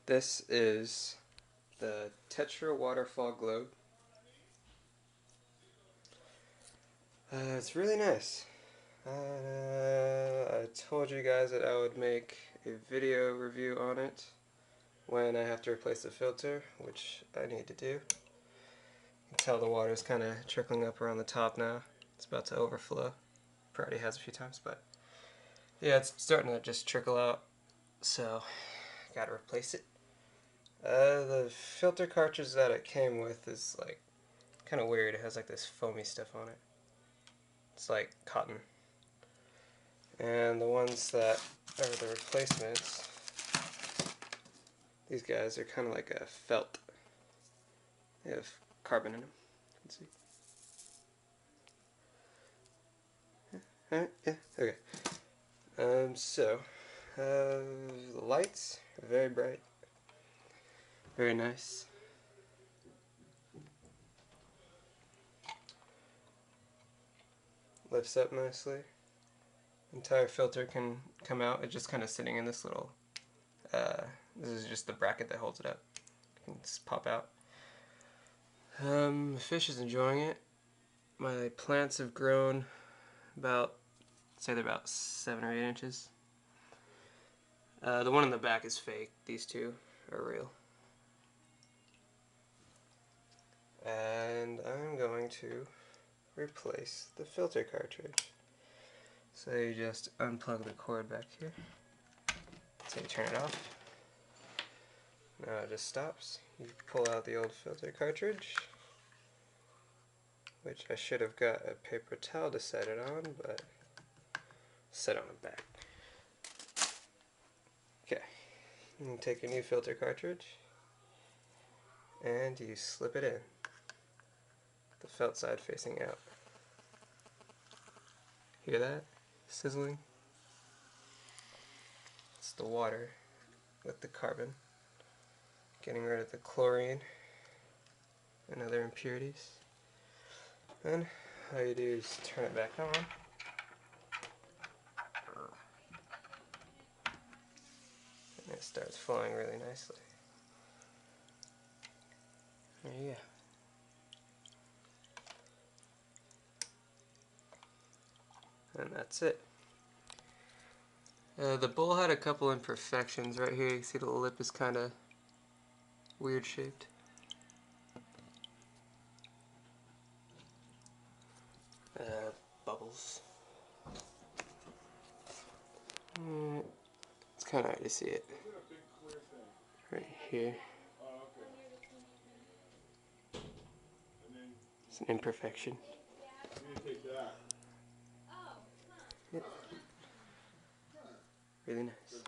This is the Tetra Waterfall globe. It's really nice. I told you guys that I would make a video review on it when I have to replace the filter, which I need to do. You can tell the water's kind of trickling up around the top now. It's about to overflow. Already has a few times, but yeah, it's starting to just trickle out, so gotta replace it. The filter cartridge that it came with is like kind of weird. It has like this foamy stuff on it. It's like cotton. And the ones that are the replacements, these guys are kind of like a felt. They have carbon in them. You can see. Alright, yeah, okay. The lights are very bright. Very nice. Lifts up nicely. Entire filter can come out. It's just kind of sitting in this little, this is just the bracket that holds it up. It can just pop out. The fish is enjoying it. My plants have grown about, say they're about 7 or 8 inches. The one in the back is fake. These two are real. And I'm going to replace the filter cartridge. So you just unplug the cord back here. So you turn it off. Now it just stops. You pull out the old filter cartridge, which I should have got a paper towel to set it on, but set on the back. Okay, you take your new filter cartridge and you slip it in, the felt side facing out. Hear that? Sizzling? It's the water with the carbon, getting rid of the chlorine and other impurities. And all you do is turn it back on. And it starts flowing really nicely. There you go. And that's it. The bowl had a couple imperfections. Right here you can see the lip is kind of weird shaped. Bubbles. It's kind of hard to see it. Right here. It's an imperfection. Yep. Really nice.